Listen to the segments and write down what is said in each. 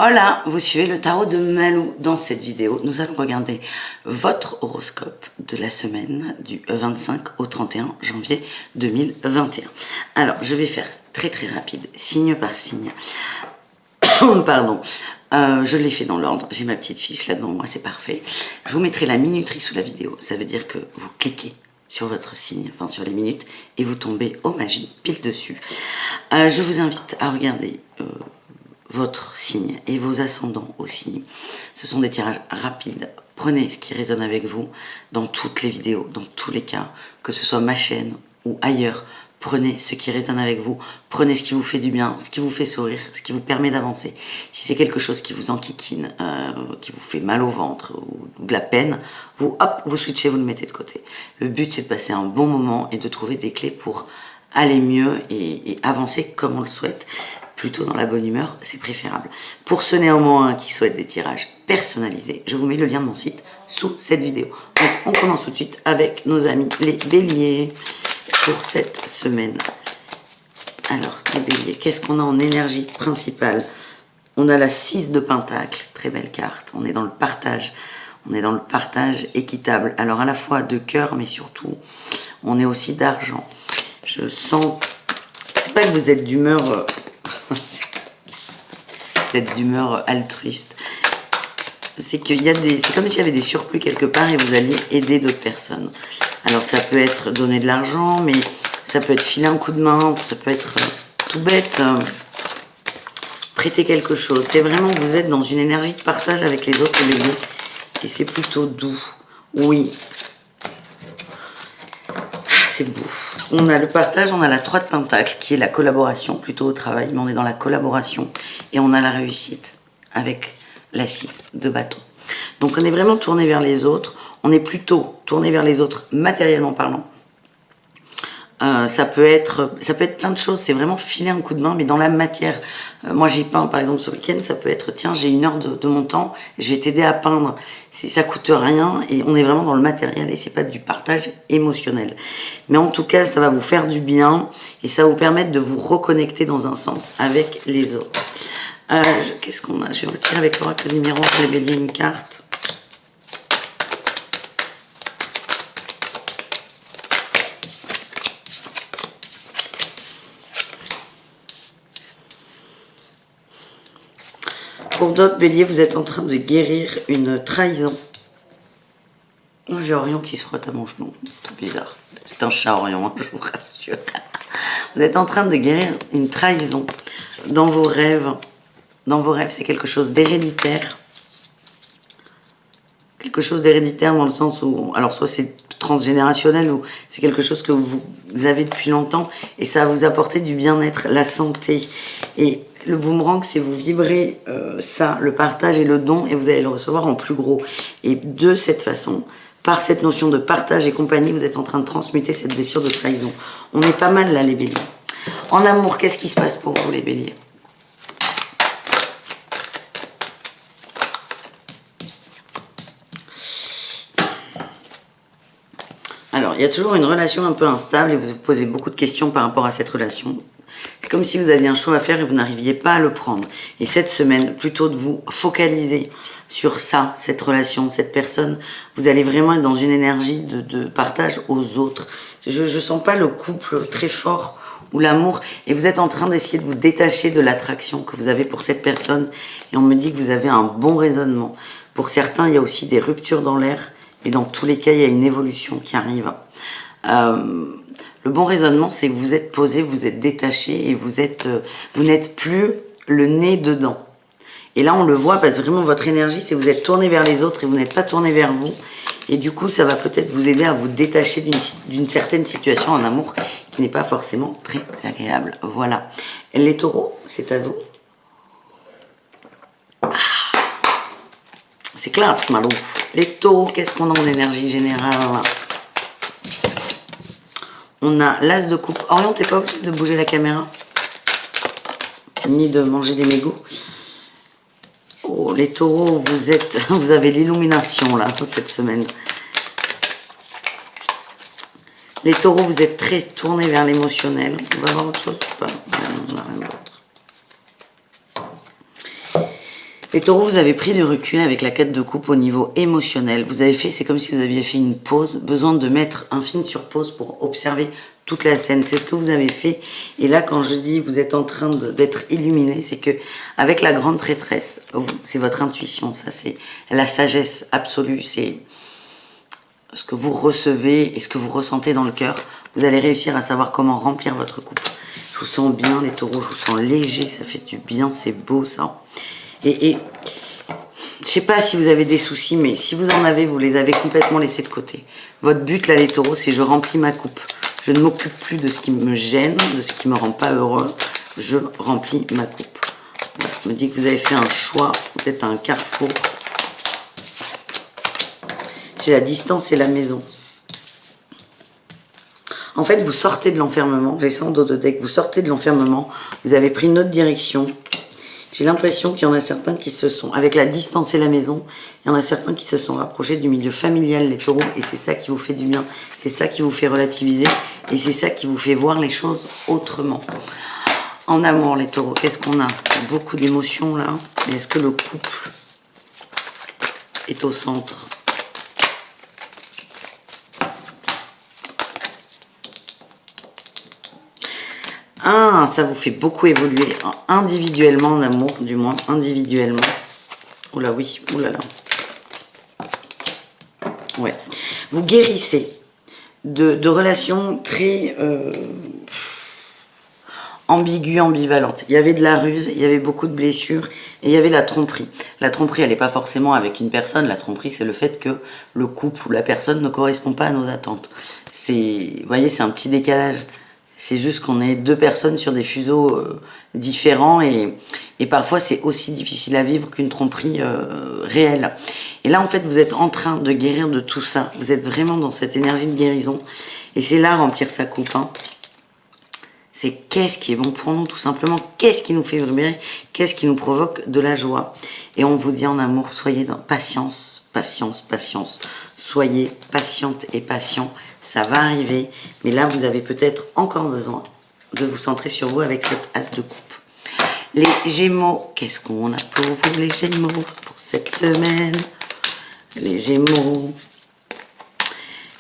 Hola, vous suivez le tarot de Malou. Dans cette vidéo, nous allons regarder votre horoscope de la semaine du 25 au 31 janvier 2021. Alors, je vais faire très rapide, signe par signe. Pardon, je l'ai fait dans l'ordre, j'ai ma petite fiche là devant moi, c'est parfait. Je vous mettrai la minuterie sous la vidéo, ça veut dire que vous cliquez sur votre signe, enfin sur les minutes, et vous tombez au magie pile dessus. Je vous invite à regarder votre signe et vos ascendants aussi. Ce sont des tirages rapides. Prenez ce qui résonne avec vous dans toutes les vidéos, dans tous les cas, que ce soit ma chaîne ou ailleurs. Prenez ce qui résonne avec vous, prenez ce qui vous fait du bien, ce qui vous fait sourire, ce qui vous permet d'avancer. Si c'est quelque chose qui vous enquiquine, qui vous fait mal au ventre ou de la peine, vous switchez, vous le mettez de côté. Le but, c'est de passer un bon moment et de trouver des clés pour aller mieux et avancer comme on le souhaite. Plutôt dans la bonne humeur, c'est préférable. Pour ceux néanmoins qui souhaitent des tirages personnalisés, je vous mets le lien de mon site sous cette vidéo. Donc on commence tout de suite avec nos amis les béliers pour cette semaine. Alors les béliers, qu'est-ce qu'on a en énergie principale? On a la 6 de Pentacle, très belle carte. On est dans le partage. On est dans le partage équitable. Alors à la fois de cœur, mais surtout, on est aussi d'argent. Je sens, c'est pas que vous êtes d'humeur... Vous êtes d'humeur altruiste. C'est qu'il y a des... C'est comme s'il y avait des surplus quelque part et vous alliez aider d'autres personnes. Alors ça peut être donner de l'argent, mais ça peut être filer un coup de main, ça peut être tout bête, prêter quelque chose. C'est vraiment que vous êtes dans une énergie de partage avec les autres béliers et c'est plutôt doux. Oui. C'est beau. On a le partage, on a la 3 de Pentacle qui est la collaboration, plutôt au travail, mais on est dans la collaboration et on a la réussite avec la 6 de bâton. Donc on est vraiment tourné vers les autres, on est plutôt tourné vers les autres matériellement parlant. Ça peut être plein de choses, c'est vraiment filer un coup de main, mais dans la matière. Moi j'ai peint par exemple ce week-end, ça peut être tiens j'ai une heure de mon temps, je vais t'aider à peindre, ça coûte rien et on est vraiment dans le matériel et c'est pas du partage émotionnel. Mais en tout cas ça va vous faire du bien et ça va vous permettre de vous reconnecter dans un sens avec les autres. Qu'est-ce qu'on a? Je vais vous tirer avec l'oracle numéro pour les béliers une carte. Pour d'autres béliers, vous êtes en train de guérir une trahison. Moi, j'ai Orion qui se frotte à mon genou. C'est bizarre. C'est un chat Orion, hein, je vous rassure. Vous êtes en train de guérir une trahison dans vos rêves. Dans vos rêves, c'est quelque chose d'héréditaire. Quelque chose d'héréditaire dans le sens où... Alors, soit c'est transgénérationnel ou c'est quelque chose que vous avez depuis longtemps et ça va vous apporter du bien-être, la santé. Et le boomerang, c'est vous vibrez ça, le partage et le don et vous allez le recevoir en plus gros. Et de cette façon, par cette notion de partage et compagnie, vous êtes en train de transmuter cette blessure de trahison. On est pas mal là, les béliers. En amour, qu'est-ce qui se passe pour vous, les béliers? Alors, il y a toujours une relation un peu instable et vous vous posez beaucoup de questions par rapport à cette relation. C'est comme si vous aviez un choix à faire et vous n'arriviez pas à le prendre. Et cette semaine, plutôt de vous focaliser sur ça, cette relation, cette personne, vous allez vraiment être dans une énergie de partage aux autres. Je ne sens pas le couple très fort ou l'amour. Et vous êtes en train d'essayer de vous détacher de l'attraction que vous avez pour cette personne. Et on me dit que vous avez un bon raisonnement. Pour certains, il y a aussi des ruptures dans l'air. Et dans tous les cas, il y a une évolution qui arrive. Le bon raisonnement, c'est que vous êtes posé, vous êtes détaché et vous n'êtes plus le nez dedans. Et là, on le voit parce que vraiment, votre énergie, c'est que vous êtes tourné vers les autres et vous n'êtes pas tourné vers vous. Et du coup, ça va peut-être vous aider à vous détacher d'une certaine situation en amour qui n'est pas forcément très agréable. Voilà. Les taureaux, c'est à vous. C'est classe, Malou. Les taureaux, qu'est-ce qu'on a en énergie générale? On a l'as de coupe. Orion, t'es pas obligé de bouger la caméra. Ni de manger des mégots. Oh, les taureaux, vous avez l'illumination, là, cette semaine. Les taureaux, vous êtes très tournés vers l'émotionnel. On va voir autre chose ou pas? Non, on n'a rien d'autre. Les taureaux, vous avez pris du recul avec la 4 de coupe au niveau émotionnel. Vous avez fait, c'est comme si vous aviez fait une pause, besoin de mettre un film sur pause pour observer toute la scène. C'est ce que vous avez fait. Et là, quand je dis vous êtes en train d'être illuminé, c'est que avec la grande prêtresse, c'est votre intuition, ça c'est la sagesse absolue, c'est ce que vous recevez et ce que vous ressentez dans le cœur. Vous allez réussir à savoir comment remplir votre coupe. Je vous sens bien les taureaux, je vous sens léger, ça fait du bien, c'est beau ça. Et je sais pas si vous avez des soucis, mais si vous en avez, vous les avez complètement laissés de côté. Votre but là les taureaux, c'est je remplis ma coupe. Je ne m'occupe plus de ce qui me gêne, de ce qui me rend pas heureux. Je remplis ma coupe. Voilà, je me dis que vous avez fait un choix, peut-être un carrefour. J'ai la distance et la maison. En fait, vous sortez de l'enfermement. J'ai ça en dos de deck. Vous sortez de l'enfermement. Vous avez pris une autre direction. J'ai l'impression qu'il y en a certains qui se sont, avec la distance et la maison, il y en a certains qui se sont rapprochés du milieu familial, les taureaux, et c'est ça qui vous fait du bien, c'est ça qui vous fait relativiser, et c'est ça qui vous fait voir les choses autrement. En amour, les taureaux, qu'est-ce qu'on a? Beaucoup d'émotions là, et est-ce que le couple est au centre? Ah, ça vous fait beaucoup évoluer individuellement en amour, du moins individuellement. Oula oui, oulala. Ouais. Vous guérissez de relations très ambiguës, ambivalentes. Il y avait de la ruse, il y avait beaucoup de blessures et il y avait la tromperie. La tromperie, elle n'est pas forcément avec une personne. La tromperie, c'est le fait que le couple ou la personne ne correspond pas à nos attentes. Vous voyez, c'est un petit décalage. C'est juste qu'on est deux personnes sur des fuseaux différents et parfois c'est aussi difficile à vivre qu'une tromperie réelle. Et là en fait vous êtes en train de guérir de tout ça. Vous êtes vraiment dans cette énergie de guérison. Et c'est là remplir sa coupe. Hein. C'est qu'est-ce qui est bon pour nous tout simplement. Qu'est-ce qui nous fait vibrer. Qu'est-ce qui nous provoque de la joie. Et on vous dit en amour, soyez dans patience, patience, patience. Soyez patiente et patient. Ça va arriver, mais là vous avez peut-être encore besoin de vous centrer sur vous avec cette as de coupe. Les Gémeaux, qu'est-ce qu'on a pour vous les Gémeaux pour cette semaine? Les Gémeaux,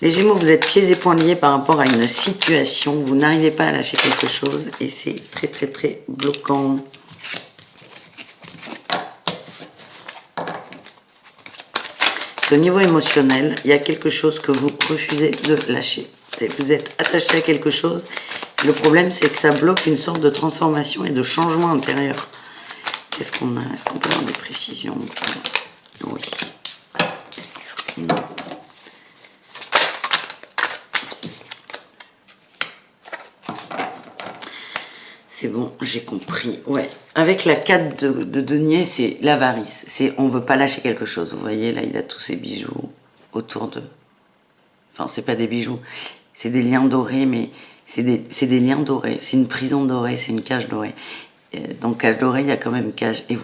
vous êtes pieds et poings liés par rapport à une situation, vous n'arrivez pas à lâcher quelque chose et c'est très très très bloquant. Au niveau émotionnel, il y a quelque chose que vous refusez de lâcher. Vous êtes attaché à quelque chose. Le problème, c'est que ça bloque une sorte de transformation et de changement intérieur. Qu'est-ce qu'on a? Est-ce qu'on peut avoir des précisions? Oui. Non. C'est bon, j'ai compris. Ouais. Avec la 4 de denier, c'est l'avarice. C'est on veut pas lâcher quelque chose. Vous voyez, là, il a tous ses bijoux autour de... Enfin, c'est pas des bijoux. C'est des liens dorés, mais c'est des liens dorés. C'est une prison dorée, c'est une cage dorée. Donc, cage dorée, il y a quand même cage. Et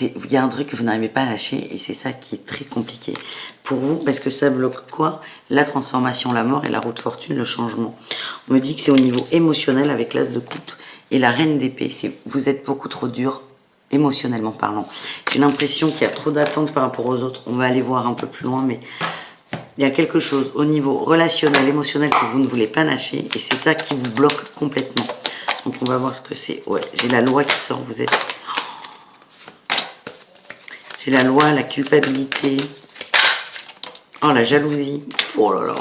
il y a un truc que vous n'arrivez pas à lâcher et c'est ça qui est très compliqué pour vous parce que ça bloque quoi? La transformation, la mort et la roue de fortune, le changement. On me dit que c'est au niveau émotionnel avec l'as de coupe et la reine d'épée. Vous êtes beaucoup trop dur émotionnellement parlant. J'ai l'impression qu'il y a trop d'attentes par rapport aux autres. On va aller voir un peu plus loin, mais il y a quelque chose au niveau relationnel, émotionnel que vous ne voulez pas lâcher et c'est ça qui vous bloque complètement. Donc on va voir ce que c'est. Ouais, j'ai la loi qui sort, vous êtes... J'ai la loi, la culpabilité. Oh, la jalousie. Oh là là.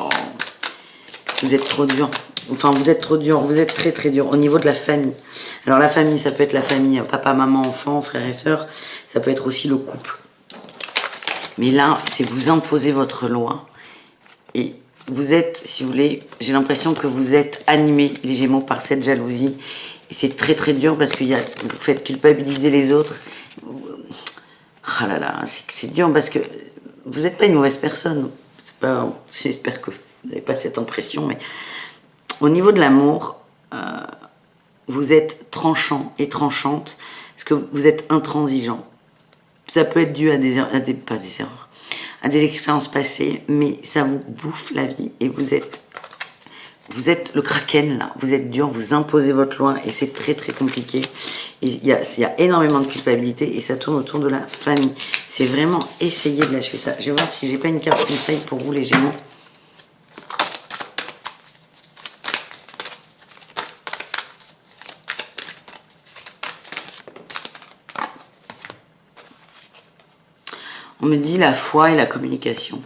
Vous êtes trop dur. Enfin, vous êtes trop dur. Vous êtes très très dur au niveau de la famille. Alors la famille, ça peut être la famille papa, maman, enfant, frères et sœurs. Ça peut être aussi le couple. Mais là, c'est vous imposer votre loi. Et vous êtes, si vous voulez, j'ai l'impression que vous êtes animés, les Gémeaux, par cette jalousie. Et c'est très très dur parce que vous faites culpabiliser les autres. Ah là là, c'est dur parce que vous n'êtes pas une mauvaise personne. J'espère que vous n'avez pas cette impression, mais au niveau de l'amour, vous êtes tranchant et tranchante parce que vous êtes intransigeant. Ça peut être dû à pas des erreurs, à des expériences passées, mais ça vous bouffe la vie et vous êtes vous êtes le kraken là, vous êtes dur, vous imposez votre loi et c'est très très compliqué. Il y a énormément de culpabilité et ça tourne autour de la famille. C'est vraiment essayer de lâcher ça. Je vais voir si j'ai pas une carte conseil pour vous les Gémeaux. On me dit la foi et la communication.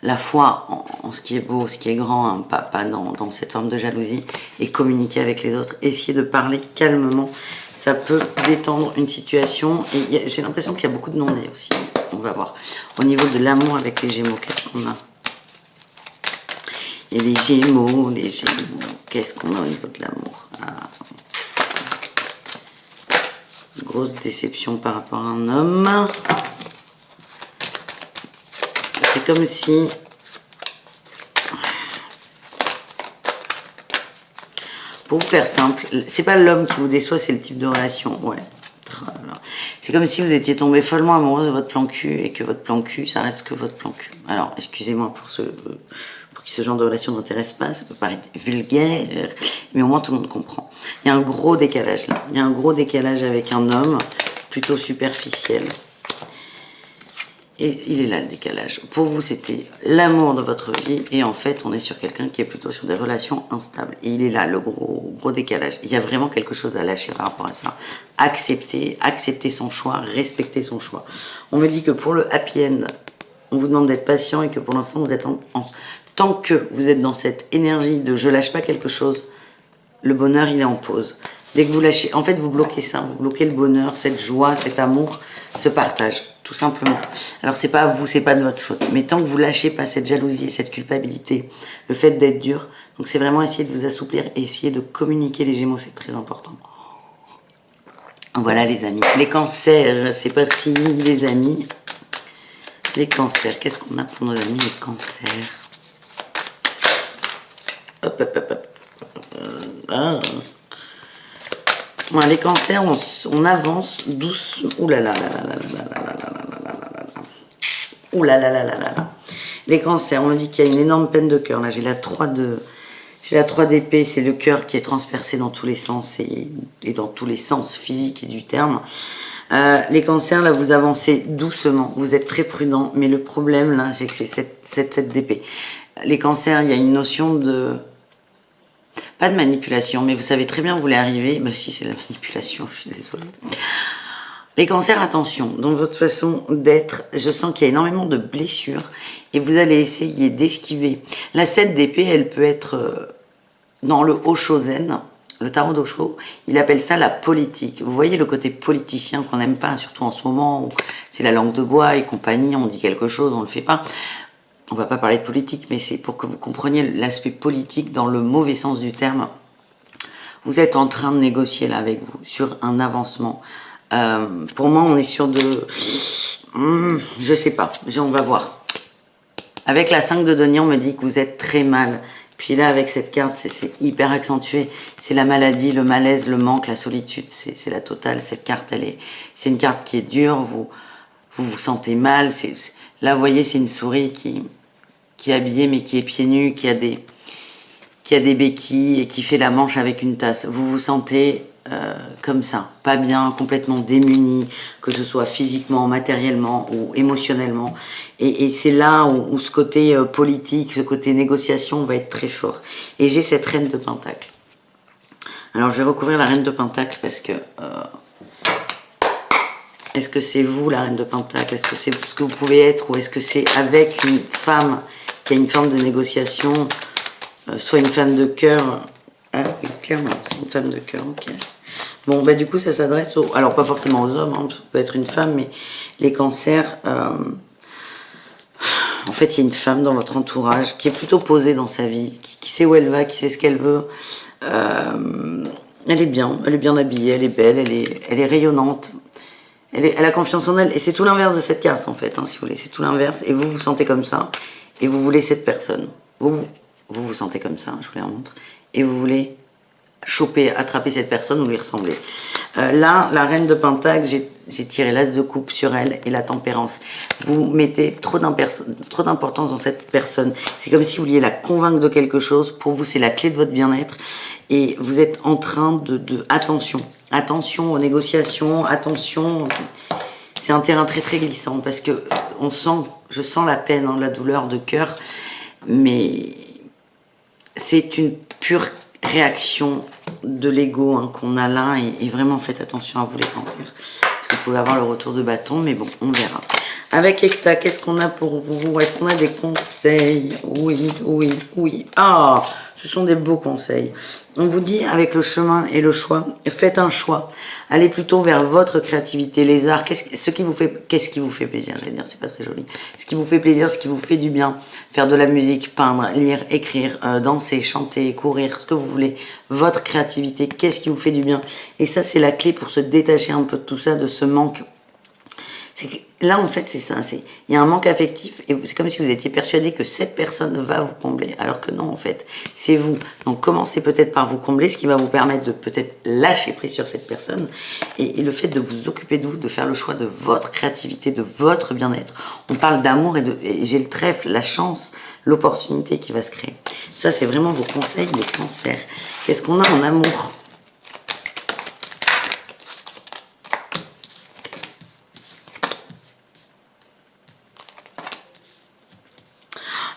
La foi en ce qui est beau, ce qui est grand, hein, pas dans cette forme de jalousie, et communiquer avec les autres, essayer de parler calmement, ça peut détendre une situation, et j'ai l'impression qu'il y a beaucoup de non-dits aussi, on va voir. Au niveau de l'amour avec les Gémeaux, qu'est-ce qu'on a? Et les Gémeaux, qu'est-ce qu'on a au niveau de l'amour? Grosse déception par rapport à un homme. C'est comme si... Pour vous faire simple, c'est pas l'homme qui vous déçoit, c'est le type de relation. Ouais. C'est comme si vous étiez tombé follement amoureuse de votre plan cul et que votre plan cul, ça reste que votre plan cul. Alors, excusez-moi pour qui ce genre de relation n'intéresse pas, ça peut paraître vulgaire, mais au moins tout le monde comprend. Il y a un gros décalage là. Il y a un gros décalage avec un homme plutôt superficiel. Et il est là le décalage. Pour vous, c'était l'amour de votre vie. Et en fait, on est sur quelqu'un qui est plutôt sur des relations instables. Et il est là, le gros décalage. Il y a vraiment quelque chose à lâcher par rapport à ça. Accepter son choix, respecter son choix. On me dit que pour le happy end, on vous demande d'être patient et que pour l'instant, vous êtes tant que vous êtes dans cette énergie de je lâche pas quelque chose, le bonheur, il est en pause. Dès que vous lâchez, en fait, vous bloquez ça. Vous bloquez le bonheur, cette joie, cet amour, ce partage. Tout simplement. Alors c'est pas à vous, c'est pas de votre faute. Mais tant que vous lâchez pas cette jalousie, cette culpabilité, le fait d'être dur, donc c'est vraiment essayer de vous assouplir et essayer de communiquer les Gémeaux, c'est très important. Voilà les amis. Les cancers, c'est parti les amis. Les cancers, qu'est-ce qu'on a pour nos amis les cancers? Hop, hop, hop, hop. Voilà, les cancers, on avance doucement. Ouh là là là là là là là là là là là là. Ouh là là là là là là. Les cancers, on me dit qu'il y a une énorme peine de cœur. Là, j'ai la 3 d'épée, c'est le cœur qui est transpercé dans tous les sens et dans tous les sens physiques et du terme. Les cancers, là, vous avancez doucement, vous êtes très prudent, mais le problème, là, c'est que c'est cette d'épée. Les cancers, il y a une notion de... Pas de manipulation, mais vous savez très bien où vous voulez arriver. Bah si, c'est la manipulation, je suis désolée. Les cancers, attention, dans votre façon d'être, je sens qu'il y a énormément de blessures et vous allez essayer d'esquiver. La 7 d'épée, elle peut être dans le Osho-zen, le tarot d'Osho, il appelle ça la politique. Vous voyez le côté politicien qu'on n'aime pas, surtout en ce moment où c'est la langue de bois et compagnie, on dit quelque chose, on ne le fait pas. On va pas parler de politique, mais c'est pour que vous compreniez l'aspect politique dans le mauvais sens du terme. Vous êtes en train de négocier là avec vous sur un avancement. Pour moi, on est sur de... je sais pas, on va voir. Avec la 5 de denier, on me dit que vous êtes très mal. Puis là, avec cette carte, c'est hyper accentué. C'est la maladie, le malaise, le manque, la solitude. C'est la totale. Cette carte, c'est une carte qui est dure. Vous sentez mal. Là, vous voyez, c'est une souris qui est habillée, mais qui est pieds nus, qui a des béquilles et qui fait la manche avec une tasse. Vous vous sentez comme ça, pas bien, complètement démuni, que ce soit physiquement, matériellement ou émotionnellement. Et c'est là où ce côté politique, ce côté négociation va être très fort. Et j'ai cette reine de Pentacle. Alors je vais recouvrir la reine de Pentacle parce que... est-ce que c'est vous la reine de Pentacle? Est-ce que c'est ce que vous pouvez être? Ou est-ce que c'est avec une femme qui a une forme de négociation, soit une femme de cœur? Ah oui, clairement, c'est une femme de cœur, ok. Bon, bah du coup, ça s'adresse aux... Alors, pas forcément aux hommes, hein, ça peut être une femme, mais les cancers... En fait, il y a une femme dans votre entourage qui est plutôt posée dans sa vie, qui sait où elle va, qui sait ce qu'elle veut. Elle est bien habillée, elle est belle, elle est rayonnante. Elle a confiance en elle. Et c'est tout l'inverse de cette carte, en fait, hein, si vous voulez. C'est tout l'inverse. Et vous vous sentez comme ça. Et vous voulez cette personne. Vous vous sentez comme ça, je vous la montre. Et vous voulez choper, attraper cette personne ou lui ressembler. Là, la reine de Pentacle, j'ai tiré l'as de coupe sur elle et la tempérance. Vous mettez trop d'importance dans cette personne. C'est comme si vous vouliez la convaincre de quelque chose. Pour vous, c'est la clé de votre bien-être. Et vous êtes en train attention. Attention aux négociations, attention. C'est un terrain très très glissant parce que je sens la peine, hein, la douleur de cœur. Mais c'est une pure réaction de l'ego, hein, qu'on a là, et vraiment faites attention à vous les cancers, parce que vous pouvez avoir le retour de bâton, mais bon, on verra. Avec Ecta, qu'est-ce qu'on a pour vous? Est-ce qu'on a des conseils? Oui, oui, oui. Ah, ce sont des beaux conseils. On vous dit, avec le chemin et le choix, faites un choix. Allez plutôt vers votre créativité, les arts. Qu'est-ce qui vous fait plaisir? Je vais dire, c'est pas très joli. Ce qui vous fait plaisir, ce qui vous fait du bien. Faire de la musique, peindre, lire, écrire, danser, chanter, courir, ce que vous voulez. Votre créativité, qu'est-ce qui vous fait du bien? Et ça, c'est la clé pour se détacher un peu de tout ça, de ce manque. Là, en fait, c'est ça. Il y a un manque affectif et c'est comme si vous étiez persuadé que cette personne va vous combler. Alors que non, en fait, c'est vous. Donc, commencez peut-être par vous combler, ce qui va vous permettre de peut-être lâcher prise sur cette personne. Et le fait de vous occuper de vous, de faire le choix de votre créativité, de votre bien-être. On parle d'amour et j'ai le trèfle, la chance, l'opportunité qui va se créer. Ça, c'est vraiment vos conseils, les cancers. Qu'est-ce qu'on a en amour ?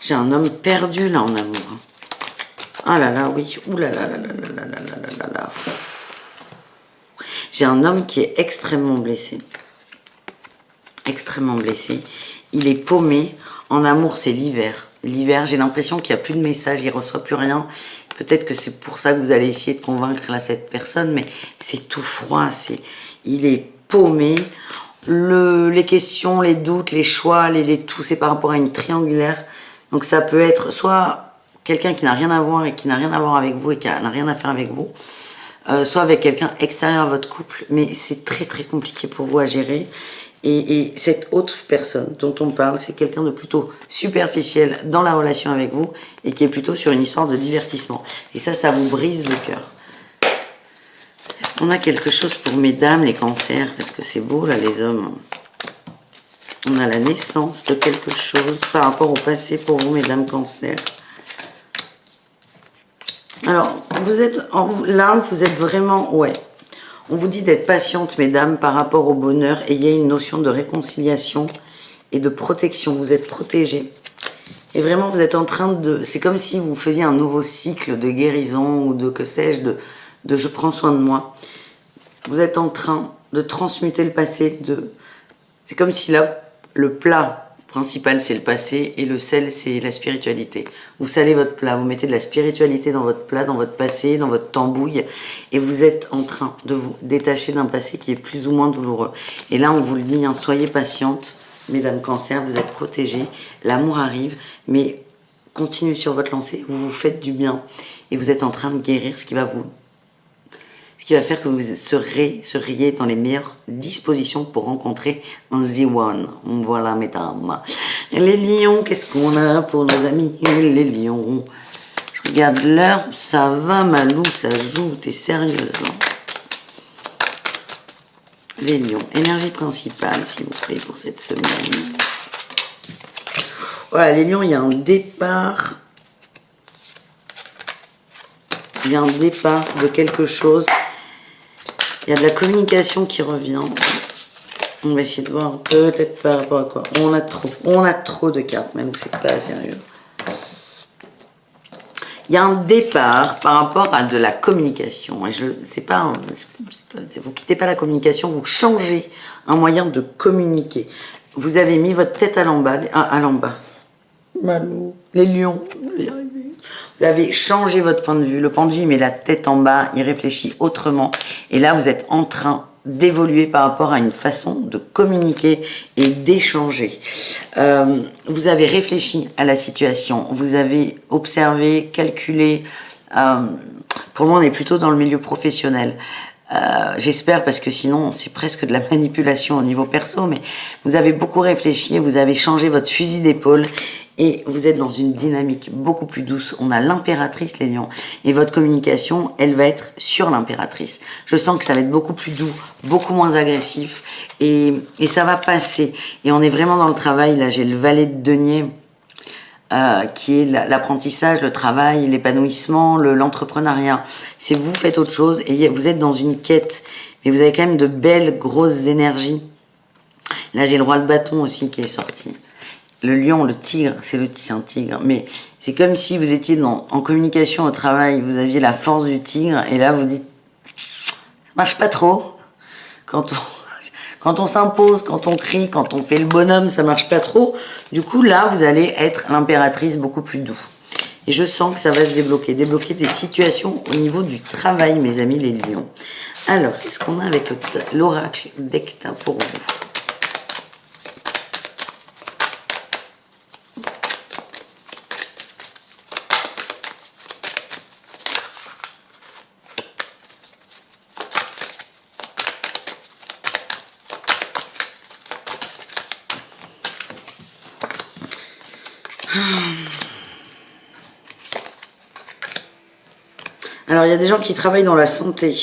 J'ai un homme perdu là en amour. Ah là là, oui. Ouh là là là là là là là là là. J'ai un homme qui est extrêmement blessé. Extrêmement blessé. Il est paumé. En amour, c'est l'hiver. L'hiver, j'ai l'impression qu'il n'y a plus de messages, il ne reçoit plus rien. Peut-être que c'est pour ça que vous allez essayer de convaincre là, cette personne, mais c'est tout froid. Il est paumé. Les questions, les doutes, les choix, les tout, c'est par rapport à une triangulaire. Donc ça peut être soit quelqu'un qui n'a rien à voir et qui n'a rien à voir avec vous et qui n'a rien à faire avec vous, soit avec quelqu'un extérieur à votre couple, mais c'est très très compliqué pour vous à gérer. Et cette autre personne dont on parle, c'est quelqu'un de plutôt superficiel dans la relation avec vous et qui est plutôt sur une histoire de divertissement. Et ça vous brise le cœur. Est-ce qu'on a quelque chose pour mesdames, les cancers? Parce que c'est beau là, les hommes. On a la naissance de quelque chose par rapport au passé pour vous, mesdames cancers. Alors, vous êtes vraiment... Ouais. On vous dit d'être patiente, mesdames, par rapport au bonheur. Et il y a une notion de réconciliation et de protection. Vous êtes protégés. Et vraiment, vous êtes en train de... C'est comme si vous faisiez un nouveau cycle de guérison ou de, que sais-je, de je prends soin de moi. Vous êtes en train de transmuter le passé. C'est comme si là... Le plat principal, c'est le passé et le sel, c'est la spiritualité. Vous salez votre plat, vous mettez de la spiritualité dans votre plat, dans votre passé, dans votre tambouille et vous êtes en train de vous détacher d'un passé qui est plus ou moins douloureux. Et là, on vous le dit, hein, soyez patiente, mesdames cancers, vous êtes protégées, l'amour arrive, mais continuez sur votre lancée, vous vous faites du bien et vous êtes en train de guérir ce qui va faire que vous seriez dans les meilleures dispositions pour rencontrer un The One. Voilà, mesdames. Les lions, qu'est-ce qu'on a pour nos amis? Les lions. Je regarde l'heure, ça va, Malou, ça joue, t'es sérieuse. Hein? Les lions, énergie principale, s'il vous plaît, pour cette semaine. Voilà, les lions, il y a un départ. Il y a un départ de quelque chose. Il y a de la communication qui revient. On va essayer de voir peut-être par rapport à quoi. On a trop de cartes, même c'est pas sérieux. Il y a un départ par rapport à de la communication. Et vous quittez pas la communication, vous changez un moyen de communiquer. Vous avez mis votre tête à l'en-bas. Malou, les lions, vous avez changé votre point de vue. Le point de vue, il met la tête en bas, il réfléchit autrement. Et là, vous êtes en train d'évoluer par rapport à une façon de communiquer et d'échanger. Vous avez réfléchi à la situation, vous avez observé, calculé. Pour moi, on est plutôt dans le milieu professionnel. J'espère, parce que sinon c'est presque de la manipulation au niveau perso, mais vous avez beaucoup réfléchi, vous avez changé votre fusil d'épaule et vous êtes dans une dynamique beaucoup plus douce. On a l'impératrice, les lions, et votre communication, elle va être sur l'impératrice. Je sens que ça va être beaucoup plus doux, beaucoup moins agressif, et ça va passer. Et on est vraiment dans le travail. Là, j'ai le valet de denier, qui est l'apprentissage, le travail, l'épanouissement, l'entrepreneuriat. C'est vous faites autre chose, et vous êtes dans une quête, mais vous avez quand même de belles, grosses énergies. Là, j'ai le roi de bâton aussi qui est sorti. Le lion, le tigre, c'est un tigre, mais c'est comme si vous étiez en communication au travail, vous aviez la force du tigre, et là vous dites, ça marche pas trop. Quand on s'impose, quand on crie, quand on fait le bonhomme, ça marche pas trop. Du coup, là, vous allez être l'impératrice beaucoup plus doux. Et je sens que ça va se débloquer des situations au niveau du travail, mes amis les lions. Alors, qu'est-ce qu'on a avec l'oracle d'Ecta pour vous? Alors, il y a des gens qui travaillent dans la santé.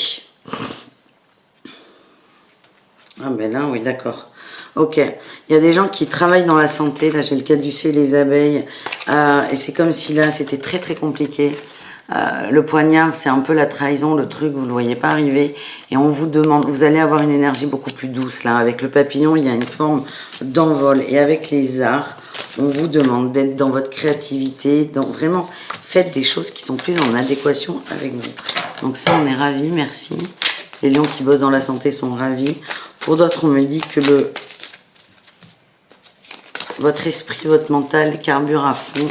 Ah ben là, oui, d'accord. Ok. Il y a des gens qui travaillent dans la santé. Là, j'ai le caducée et les abeilles. Et c'est comme si là, c'était très, très compliqué. Le poignard, c'est un peu la trahison, le truc, vous ne le voyez pas arriver. Et on vous demande, vous allez avoir une énergie beaucoup plus douce. Là, avec le papillon, il y a une forme d'envol. Et avec les arts, on vous demande d'être dans votre créativité. Vraiment, faites des choses qui sont plus en adéquation avec vous. Donc ça, on est ravis, merci. Les lions qui bossent dans la santé sont ravis. Pour d'autres, on me dit que votre esprit, votre mental carbure à fond.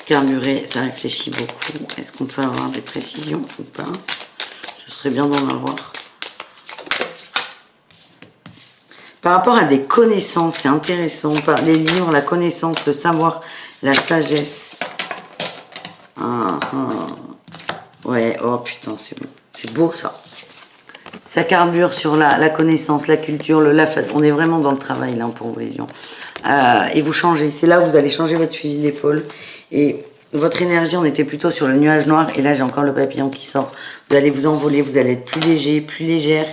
Carburer, ça réfléchit beaucoup. Est-ce qu'on peut avoir des précisions ou pas? Ce serait bien d'en avoir. Par rapport à des connaissances, c'est intéressant. Les livres, la connaissance, le savoir, la sagesse. Ouais, oh putain, c'est bon. C'est beau ça. Ça carbure sur la connaissance, la culture, on est vraiment dans le travail là pour vous les lions. Et vous changez, c'est là où vous allez changer votre fusil d'épaule. Et votre énergie, on était plutôt sur le nuage noir. Et là, j'ai encore le papillon qui sort. Vous allez vous envoler, vous allez être plus léger, plus légère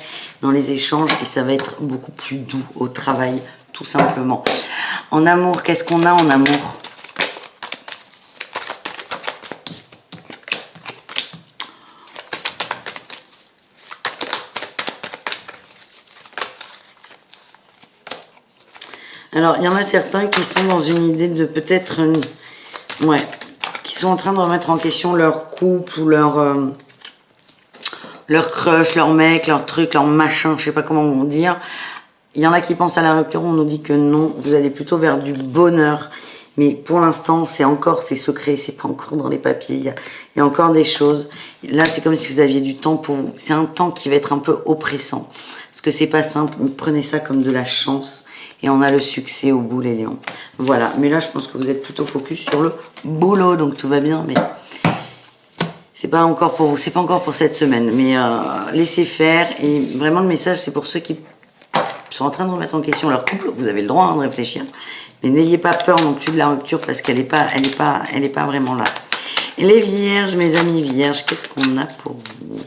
dans les échanges. Et ça va être beaucoup plus doux au travail, tout simplement. En amour, qu'est-ce qu'on a en amour ? Alors, il y en a certains qui sont dans une idée de peut-être... ouais, qui sont en train de remettre en question leur couple ou leur crush, leur mec, leur truc, leur machin, je sais pas comment on dire. Il y en a qui pensent à la rupture, on nous dit que non, vous allez plutôt vers du bonheur. Mais pour l'instant, c'est secret, c'est pas encore dans les papiers, il y a encore des choses. Là, c'est comme si vous aviez du temps pour vous. C'est un temps qui va être un peu oppressant. Parce que c'est pas simple, prenez ça comme de la chance. Et on a le succès au bout, les lions. Voilà, mais là, je pense que vous êtes plutôt focus sur le boulot, donc tout va bien, mais c'est pas encore pour vous, c'est pas encore pour cette semaine. Mais laissez faire, et vraiment, le message, c'est pour ceux qui sont en train de remettre en question leur couple. Vous avez le droit de réfléchir, mais n'ayez pas peur non plus de la rupture, parce qu'elle est pas vraiment là. Et les vierges, mes amis vierges, qu'est-ce qu'on a pour vous?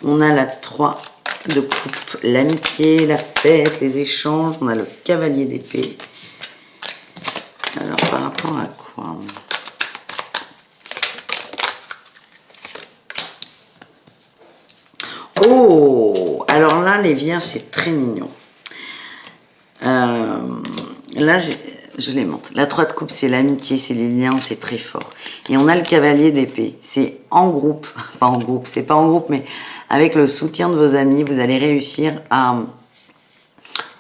On a la 3 de coupe, l'amitié, la fête, les échanges. On a le cavalier d'épée. Alors, par rapport à quoi? Oh! Alors là, les vierges, c'est très mignon. Là, je les montre. La 3 de coupe, c'est l'amitié, c'est les liens, c'est très fort. Et on a le cavalier d'épée. C'est en groupe. Enfin, en groupe, c'est pas en groupe, mais avec le soutien de vos amis, vous allez réussir à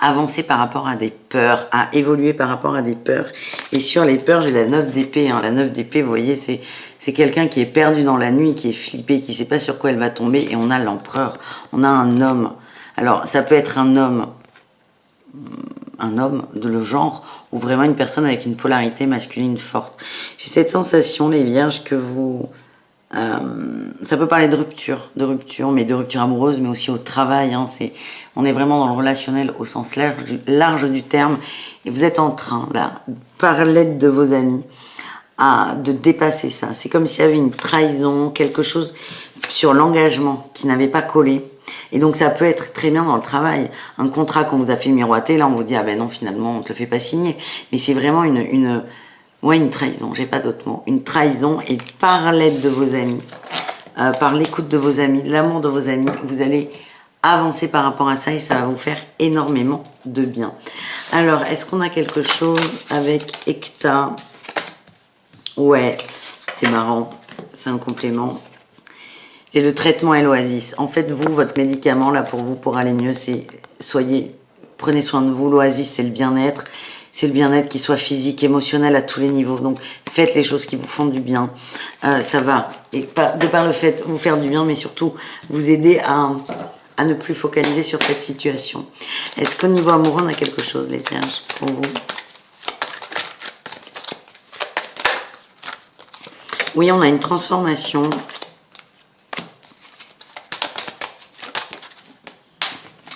avancer par rapport à des peurs, à évoluer par rapport à des peurs. Et sur les peurs, j'ai la 9 d'épée. La 9 d'épée, vous voyez, c'est quelqu'un qui est perdu dans la nuit, qui est flippé, qui ne sait pas sur quoi elle va tomber. Et on a l'empereur. On a un homme. Alors, ça peut être un homme de le genre, ou vraiment une personne avec une polarité masculine forte. J'ai cette sensation, les vierges, que vous Ça peut parler de rupture, mais de rupture amoureuse, mais aussi au travail. Hein, on est vraiment dans le relationnel au sens large du terme. Et vous êtes en train, là, par l'aide de vos amis, de dépasser ça. C'est comme s'il y avait une trahison, quelque chose sur l'engagement qui n'avait pas collé. Et donc ça peut être très bien dans le travail. Un contrat qu'on vous a fait miroiter, là on vous dit ah ben non finalement on te le fait pas signer. Mais c'est vraiment une trahison, j'ai pas d'autre mot. Une trahison, et par l'aide de vos amis, par l'écoute de vos amis, l'amour de vos amis, vous allez avancer par rapport à ça et ça va vous faire énormément de bien. Alors, est-ce qu'on a quelque chose avec Ecta? Ouais, c'est marrant, c'est un complément. J'ai le traitement et l'oasis. En fait, vous, votre médicament, là, pour vous, pour aller mieux, c'est prenez soin de vous. L'oasis, c'est le bien-être. C'est le bien-être qui soit physique, émotionnel à tous les niveaux. Donc, faites les choses qui vous font du bien. Ça va, et de par le fait, vous faire du bien, mais surtout, vous aider à ne plus focaliser sur cette situation. Est-ce qu'au niveau amoureux, on a quelque chose, les vierges, pour vous? Oui, on a une transformation.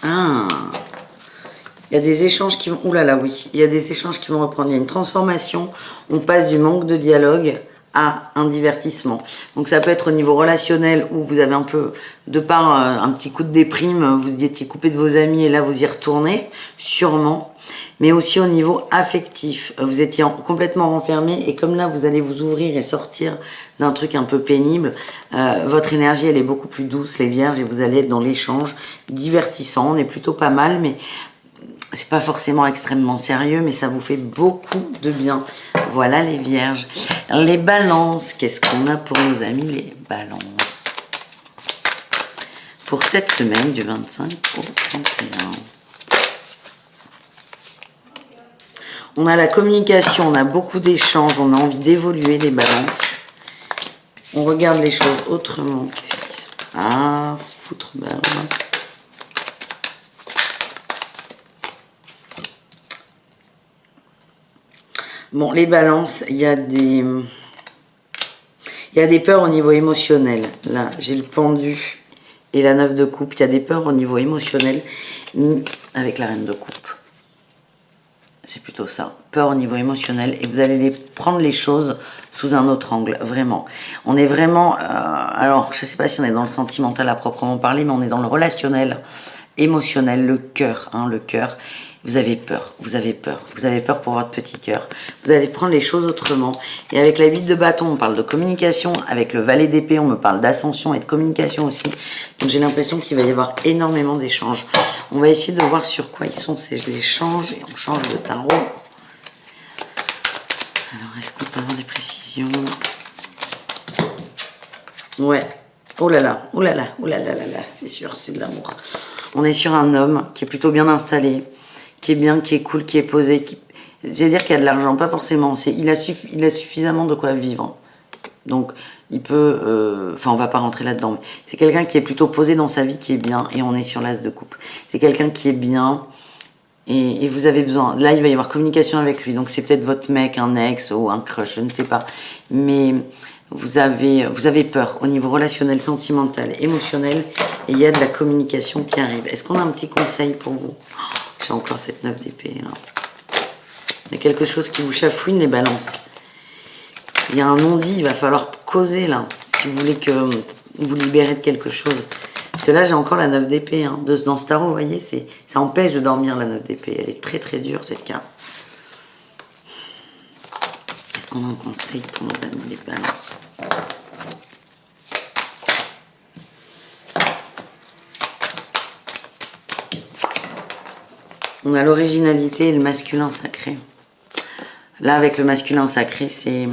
Ah, il y a des échanges qui vont... Ouh là là, oui. Il y a des échanges qui vont reprendre. Il y a une transformation. On passe du manque de dialogue à un divertissement. Donc ça peut être au niveau relationnel où vous avez un peu, de par un petit coup de déprime, vous étiez coupé de vos amis et là vous y retournez, sûrement. Mais aussi au niveau affectif. Vous étiez complètement renfermé et comme là vous allez vous ouvrir et sortir d'un truc un peu pénible, votre énergie elle est beaucoup plus douce, les vierges, et vous allez être dans l'échange divertissant. On est plutôt pas mal, mais c'est pas forcément extrêmement sérieux, mais ça vous fait beaucoup de bien. Voilà les vierges. Les balances, qu'est-ce qu'on a pour nos amis les balances? Pour cette semaine du 25 au 31. On a la communication, on a beaucoup d'échanges, on a envie d'évoluer les balances. On regarde les choses autrement. Qu'est-ce qui se passe? Ah, foutre balle. Bon, les balances, il y a des peurs au niveau émotionnel. Là, j'ai le pendu et la 9 de coupe. Il y a des peurs au niveau émotionnel avec la reine de coupe. C'est plutôt ça. Peur au niveau émotionnel. Et vous allez prendre les choses sous un autre angle, vraiment. On est vraiment... alors, je ne sais pas si on est dans le sentimental à proprement parler, mais on est dans le relationnel, émotionnel, le cœur. Hein, le cœur. Vous avez peur, vous avez peur, vous avez peur pour votre petit cœur. Vous allez prendre les choses autrement. Et avec la 8 de bâton, on parle de communication. Avec le valet d'épée, on me parle d'ascension et de communication aussi. Donc j'ai l'impression qu'il va y avoir énormément d'échanges. On va essayer de voir sur quoi ils sont ces échanges. Et on change de tarot. Alors, est-ce qu'on peut avoir des précisions? Ouais. Oh là là, oh là là, oh là là là là. C'est sûr, c'est de l'amour. On est sur un homme qui est plutôt bien installé, qui est bien, qui est cool, qui est posé, j'allais dire qu'il y a de l'argent, pas forcément, il a suffisamment de quoi vivre. Donc, il peut... Enfin, on va pas rentrer là-dedans. C'est quelqu'un qui est plutôt posé dans sa vie, qui est bien, et on est sur l'as de coupe. C'est quelqu'un qui est bien, et vous avez besoin... Là, il va y avoir communication avec lui, donc c'est peut-être votre mec, un ex, ou un crush, je ne sais pas. Mais vous avez peur au niveau relationnel, sentimental, émotionnel, et il y a de la communication qui arrive. Est-ce qu'on a un petit conseil pour vous? J'ai encore cette 9 d'épée là. Il y a quelque chose qui vous chafouine les balances. Il y a un non-dit, il va falloir causer là. Si vous voulez que vous libérez de quelque chose. Parce que là j'ai encore la 9 d'épée. Hein. Dans ce tarot, vous voyez, ça empêche de dormir la 9 d'épée. Elle est très très dure cette carte. Est-ce qu'on a un conseil pour nos amis les balances? On a l'originalité et le masculin sacré. Là, avec le masculin sacré, c'est...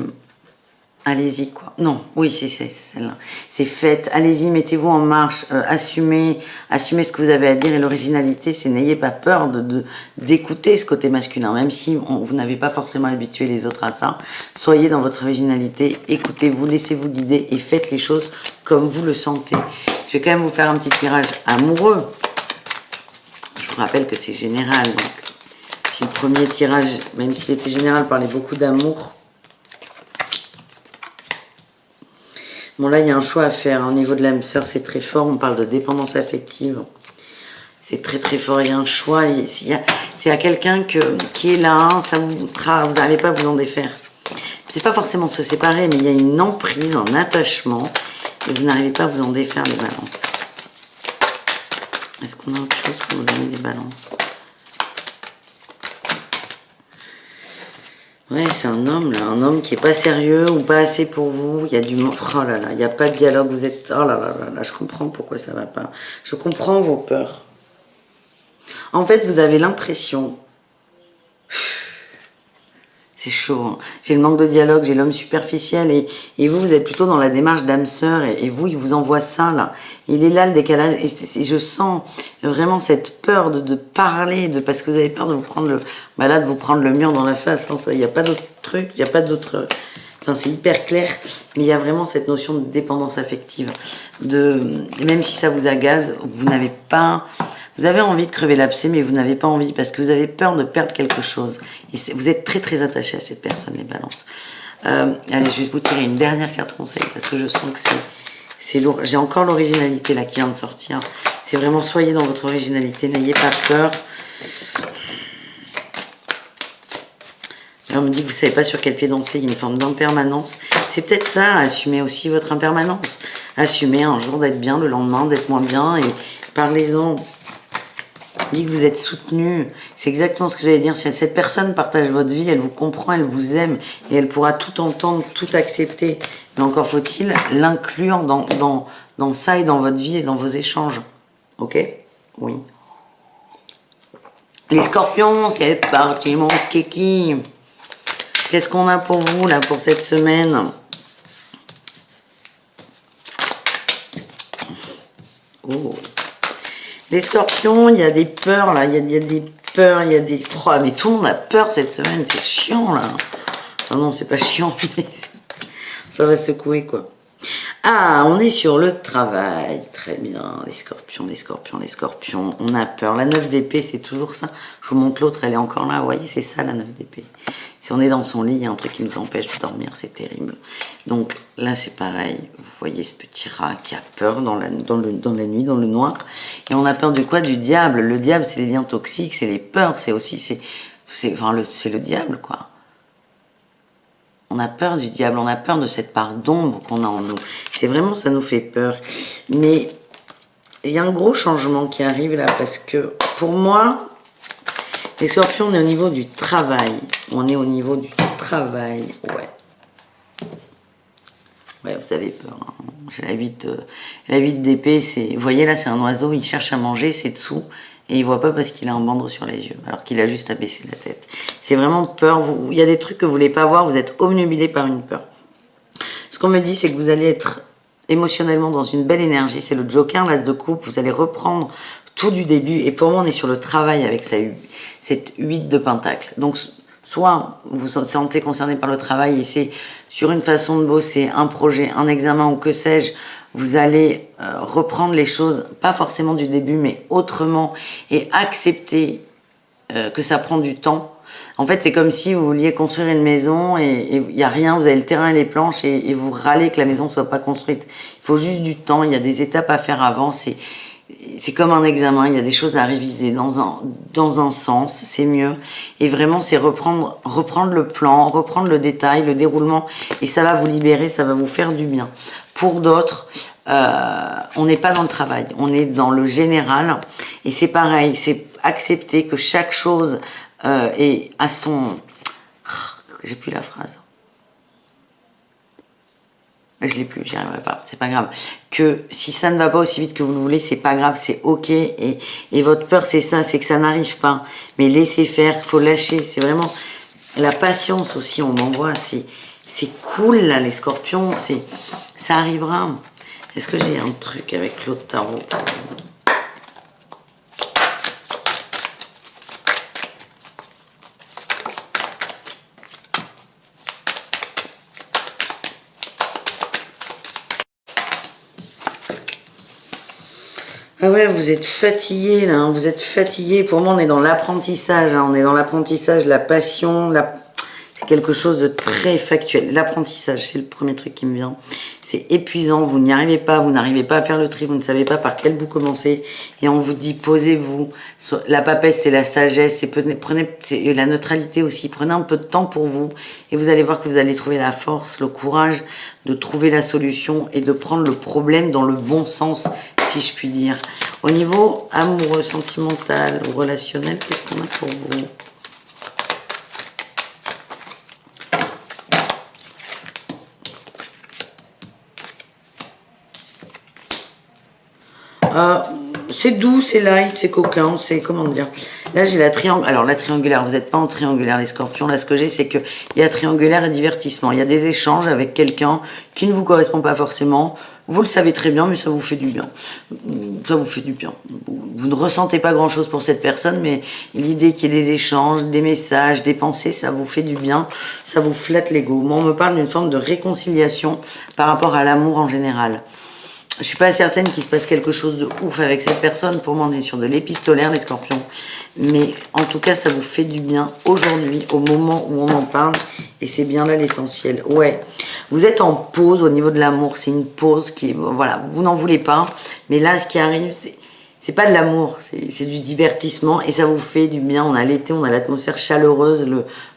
Allez-y, quoi. Non, oui, c'est celle-là. C'est faites, allez-y, mettez-vous en marche, assumez ce que vous avez à dire. Et l'originalité, c'est n'ayez pas peur d'écouter ce côté masculin. Même si vous n'avez pas forcément habitué les autres à ça. Soyez dans votre originalité, écoutez-vous, laissez-vous guider et faites les choses comme vous le sentez. Je vais quand même vous faire un petit tirage amoureux. Je vous rappelle que c'est général, donc si le premier tirage, même s'il était général, parlait beaucoup d'amour, Bon, là, il y a un choix à faire. Au niveau de l'âme sœur, c'est très fort. On parle de dépendance affective. C'est très très fort. Il y a un choix. S'il y a quelqu'un qui est là, ça vous n'allez pas vous en défaire. C'est pas forcément se séparer, mais il y a une emprise, un attachement. Et vous n'arrivez pas à vous en défaire, les balances. Est-ce qu'on a autre chose pour vous donner des balances? Ouais, c'est un homme, là. Un homme qui est pas sérieux ou pas assez pour vous. Il y a du... Oh là là, il n'y a pas de dialogue. Vous êtes... Oh là là là là, je comprends pourquoi ça va pas. Je comprends vos peurs. En fait, vous avez l'impression... C'est chaud, hein. J'ai le manque de dialogue, j'ai l'homme superficiel et vous êtes plutôt dans la démarche d'âme sœur et vous, il vous envoie ça, là. Il est là, le décalage, et je sens vraiment cette peur de parler, parce que vous avez peur de vous prendre le... Bah là, de vous prendre le mur dans la face, hein, il n'y a pas d'autre truc, il n'y a pas d'autre... Enfin, c'est hyper clair, mais il y a vraiment cette notion de dépendance affective. Même si ça vous agace, vous n'avez pas... Vous avez envie de crever l'abcès, mais vous n'avez pas envie parce que vous avez peur de perdre quelque chose. Et vous êtes très très attaché à cette personne, les balances. Allez, je vais vous tirer une dernière carte conseil parce que je sens que c'est lourd. J'ai encore l'originalité là qui vient de sortir. C'est vraiment, soyez dans votre originalité, n'ayez pas peur. Là, on me dit que vous ne savez pas sur quel pied danser, il y a une forme d'impermanence. C'est peut-être ça, assumez aussi votre impermanence. Assumez un jour d'être bien, le lendemain d'être moins bien et parlez-en. Dites que vous êtes soutenu, c'est exactement ce que j'allais dire. Si cette personne partage votre vie, elle vous comprend, elle vous aime et elle pourra tout entendre, tout accepter. Mais encore faut-il l'inclure dans ça et dans votre vie et dans vos échanges. Ok? Oui. Les scorpions, c'est parti mon kiki. Qu'est-ce qu'on a pour vous là pour cette semaine? Oh. Les scorpions, il y a des peurs là, il y a des peurs, il y a des... Oh, mais tout le monde a peur cette semaine, c'est chiant là. Ah non, c'est pas chiant, mais ça va secouer quoi. Ah, on est sur le travail, très bien, les scorpions, les scorpions, les scorpions, on a peur. La 9 d'épée, c'est toujours ça. Je vous montre l'autre, elle est encore là, vous voyez, c'est ça la 9 d'épée. Si on est dans son lit, il y a un truc qui nous empêche de dormir, c'est terrible. Donc là, c'est pareil. Vous voyez ce petit rat qui a peur dans la nuit, dans le noir. Et on a peur de quoi? Du diable. Le diable, c'est les liens toxiques, c'est les peurs, c'est aussi... c'est le diable, quoi. On a peur du diable, on a peur de cette part d'ombre qu'on a en nous. C'est vraiment, ça nous fait peur. Mais il y a un gros changement qui arrive là, parce que pour moi... Les scorpions, on est au niveau du travail. On est au niveau du travail, ouais. Ouais, vous avez peur. Hein. J'ai la 8 d'épée, c'est... Vous voyez, là, c'est un oiseau, il cherche à manger, c'est dessous, et il voit pas parce qu'il a un bandeau sur les yeux, alors qu'il a juste à baisser la tête. C'est vraiment peur. Il y a des trucs que vous voulez pas voir, vous êtes obnubilé par une peur. Ce qu'on me dit, c'est que vous allez être émotionnellement dans une belle énergie. C'est le joker, l'as de coupe. Vous allez reprendre tout du début. Et pour moi, on est sur le travail avec cette 8 de pentacle. Donc, soit vous vous sentez concerné par le travail et c'est sur une façon de bosser, un projet, un examen ou que sais-je, vous allez reprendre les choses, pas forcément du début, mais autrement et accepter que ça prend du temps. En fait, c'est comme si vous vouliez construire une maison et il n'y a rien, vous avez le terrain et les planches et vous râlez que la maison ne soit pas construite. Il faut juste du temps, il y a des étapes à faire avant, c'est comme un examen, il y a des choses à réviser dans un sens, c'est mieux. Et vraiment, c'est reprendre le plan, reprendre le détail, le déroulement, et ça va vous libérer, ça va vous faire du bien. Pour d'autres, on n'est pas dans le travail, on est dans le général, et c'est pareil, c'est accepter que chaque chose est à son... J'ai plus la phrase. Je l'ai plus, j'y arriverai pas, c'est pas grave. Que si ça ne va pas aussi vite que vous le voulez, c'est pas grave, c'est ok. Et votre peur, c'est ça, c'est que ça n'arrive pas. Mais laissez faire, faut lâcher. C'est vraiment la patience aussi, on m'envoie. C'est cool là, les scorpions, ça arrivera. Est-ce que j'ai un truc avec l'autre tarot? Ah ouais, vous êtes fatigué là, hein, vous êtes fatigué. Pour moi, on est dans l'apprentissage, hein, on est dans l'apprentissage, la passion, C'est quelque chose de très factuel. L'apprentissage, c'est le premier truc qui me vient. C'est épuisant, vous n'y arrivez pas, vous n'arrivez pas à faire le tri, vous ne savez pas par quel bout commencer. Et on vous dit, posez-vous. La papesse, c'est la sagesse, c'est la neutralité aussi. Prenez un peu de temps pour vous et vous allez voir que vous allez trouver la force, le courage de trouver la solution et de prendre le problème dans le bon sens, si je puis dire. Au niveau amoureux, sentimental ou relationnel, qu'est-ce qu'on a pour vous ? C'est doux, c'est light, c'est coquin, c'est comment dire. Là j'ai la triangulaire. Alors la triangulaire, vous n'êtes pas en triangulaire les scorpions. Là ce que j'ai c'est qu'il y a triangulaire et divertissement. Il y a des échanges avec quelqu'un qui ne vous correspond pas forcément. Vous le savez très bien mais ça vous fait du bien. Ça vous fait du bien. Vous ne ressentez pas grand chose pour cette personne mais l'idée qu'il y ait des échanges, des messages, des pensées, ça vous fait du bien. Ça vous flatte l'ego. Moi on me parle d'une forme de réconciliation par rapport à l'amour en général. Je suis pas certaine qu'il se passe quelque chose de ouf avec cette personne. Pour moi, on est sur de l'épistolaire, les scorpions. Mais en tout cas, ça vous fait du bien aujourd'hui, au moment où on en parle. Et c'est bien là l'essentiel. Ouais, vous êtes en pause au niveau de l'amour. C'est une pause qui est... Voilà, vous n'en voulez pas. Mais là, ce qui arrive, c'est pas de l'amour. C'est du divertissement. Et ça vous fait du bien. On a l'été, on a l'atmosphère chaleureuse,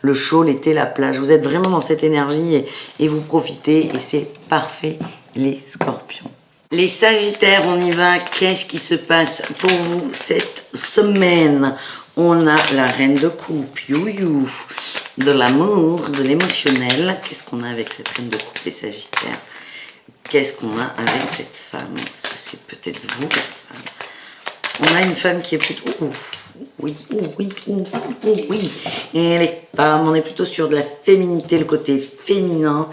le chaud, l'été, la plage. Vous êtes vraiment dans cette énergie et vous profitez. Et c'est parfait, les scorpions. Les Sagittaires, on y va. Qu'est-ce qui se passe pour vous cette semaine? On a la reine de coupe, you, de l'amour, de l'émotionnel. Qu'est-ce qu'on a avec cette reine de coupe, les Sagittaires? Qu'est-ce qu'on a avec cette femme? Est-ce que c'est peut-être vous, la femme? On a une femme qui est plutôt... Oui. Et les femmes, on est plutôt sur de la féminité, le côté féminin.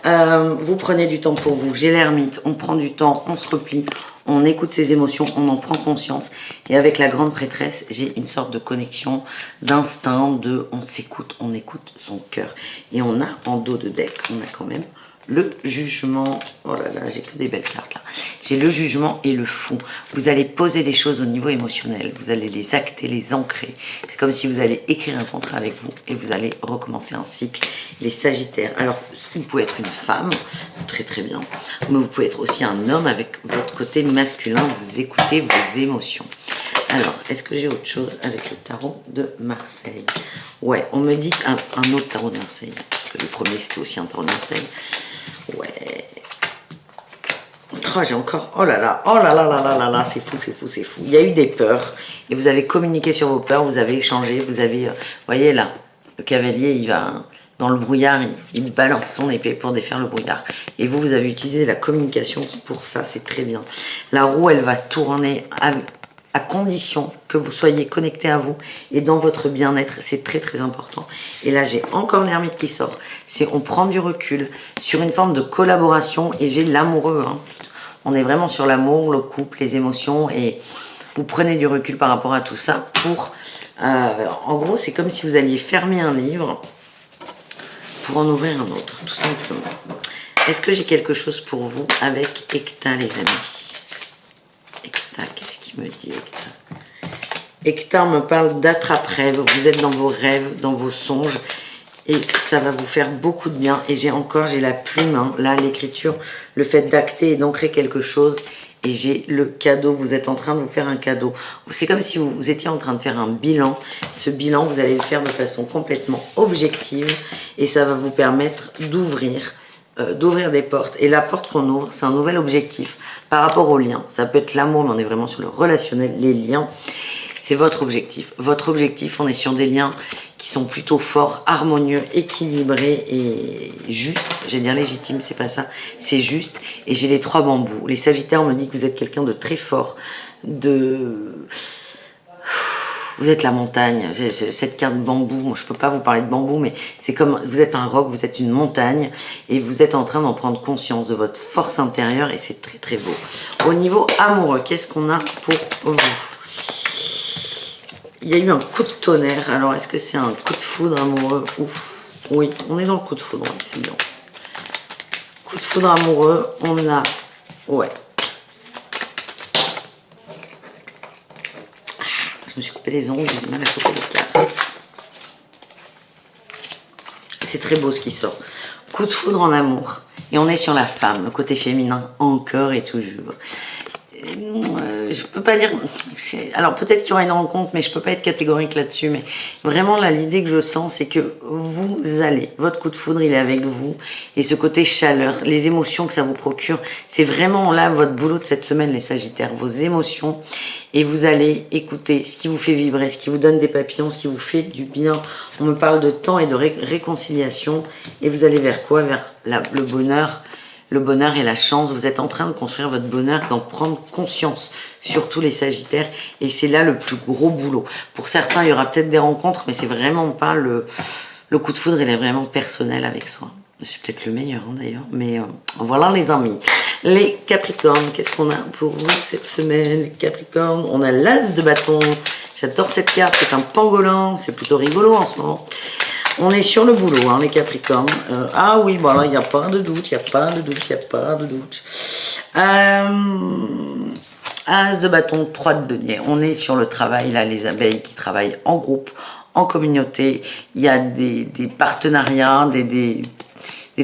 Vous prenez du temps pour vous. J'ai l'ermite, on prend du temps, on se replie, on écoute ses émotions, on en prend conscience. Et avec la grande prêtresse, j'ai une sorte de connexion, d'instinct, on s'écoute, on écoute son cœur. Et on a en dos de deck, on a quand même le jugement. Oh là là, j'ai que des belles cartes là. J'ai le jugement et le fou. Vous allez poser les choses au niveau émotionnel. Vous allez les acter, les ancrer. C'est comme si vous allez écrire un contrat avec vous et vous allez recommencer un cycle. Les Sagittaires. Alors, vous pouvez être une femme, très très bien. Mais vous pouvez être aussi un homme avec votre côté masculin. Vous écoutez vos émotions. Alors, est-ce que j'ai autre chose avec le tarot de Marseille? Ouais, on me dit un autre tarot de Marseille. Parce que le premier, c'était aussi un tarot de Marseille. Ouais. Oh, j'ai encore... Oh là là, c'est fou. Il y a eu des peurs. Et vous avez communiqué sur vos peurs, vous avez échangé, vous avez... vous voyez là, le cavalier, il va... Dans le brouillard, il balance son épée pour défaire le brouillard. Et vous avez utilisé la communication pour ça, c'est très bien. La roue, elle va tourner à condition que vous soyez connecté à vous et dans votre bien-être, c'est très très important. Et là, j'ai encore l'ermite qui sort. C'est on prend du recul sur une forme de collaboration et j'ai l'amoureux. Hein. On est vraiment sur l'amour, le couple, les émotions et vous prenez du recul par rapport à tout ça pour... en gros, c'est comme si vous alliez fermer un livre pour en ouvrir un autre, tout simplement. Est-ce que j'ai quelque chose pour vous avec Hecta, les amis? Hecta, qu'est-ce qu'il me dit, Hecta? Hecta me parle d'attrape-rêve. Vous êtes dans vos rêves, dans vos songes. Et ça va vous faire beaucoup de bien. Et j'ai la plume, hein, là, l'écriture, le fait d'acter et d'ancrer quelque chose. Et j'ai le cadeau, vous êtes en train de vous faire un cadeau. C'est comme si vous étiez en train de faire un bilan. Ce bilan, vous allez le faire de façon complètement objective. Et ça va vous permettre d'ouvrir des portes. Et la porte qu'on ouvre, c'est un nouvel objectif par rapport aux liens. Ça peut être l'amour, mais on est vraiment sur le relationnel, les liens. C'est votre objectif. Votre objectif, on est sur des liens qui sont plutôt forts, harmonieux, équilibrés et justes. J'allais dire légitime, c'est pas ça. C'est juste. Et j'ai les 3 bambous. Les Sagittaires, on me dit que vous êtes quelqu'un de très fort. Vous êtes la montagne. Cette carte bambou, moi, je peux pas vous parler de bambou, mais c'est comme vous êtes un roc, vous êtes une montagne et vous êtes en train d'en prendre conscience de votre force intérieure et c'est très très beau. Au niveau amoureux, qu'est-ce qu'on a pour vous? Il y a eu un coup de tonnerre. Alors, est-ce que c'est un coup de foudre amoureux? Ouf. Oui, on est dans le coup de foudre, c'est bien. Coup de foudre amoureux, on a... Ouais. Je me suis coupé les ongles, j'ai du mal à choper les cartes. c'est très beau ce qui sort. Coup de foudre en amour. Et on est sur la femme, le côté féminin, encore et toujours. Je peux pas dire... Alors peut-être qu'il y aura une rencontre, mais je peux pas être catégorique là-dessus. Mais vraiment, là, l'idée que je sens, c'est que vous allez, votre coup de foudre, il est avec vous. Et ce côté chaleur, les émotions que ça vous procure, c'est vraiment là votre boulot de cette semaine, les Sagittaires, vos émotions. Et vous allez écouter ce qui vous fait vibrer, ce qui vous donne des papillons, ce qui vous fait du bien. On me parle de temps et de réconciliation. Et vous allez vers quoi? Vers le bonheur. Le bonheur et la chance, vous êtes en train de construire votre bonheur, d'en prendre conscience, surtout les Sagittaires, et c'est là le plus gros boulot. Pour certains, il y aura peut-être des rencontres, mais c'est vraiment pas le coup de foudre, il est vraiment personnel avec soi. C'est peut-être le meilleur d'ailleurs, mais voilà les amis. Les Capricornes, qu'est-ce qu'on a pour vous cette semaine? Les Capricornes, on a l'As de bâton, j'adore cette carte, c'est un pangolin, c'est plutôt rigolo en ce moment. On est sur le boulot, hein, les Capricornes. Ah oui, voilà, il n'y a pas de doute, il n'y a pas de doute, il n'y a pas de doute. As de bâton, 3 de denier. On est sur le travail, là, les abeilles qui travaillent en groupe, en communauté. Il y a des partenariats, des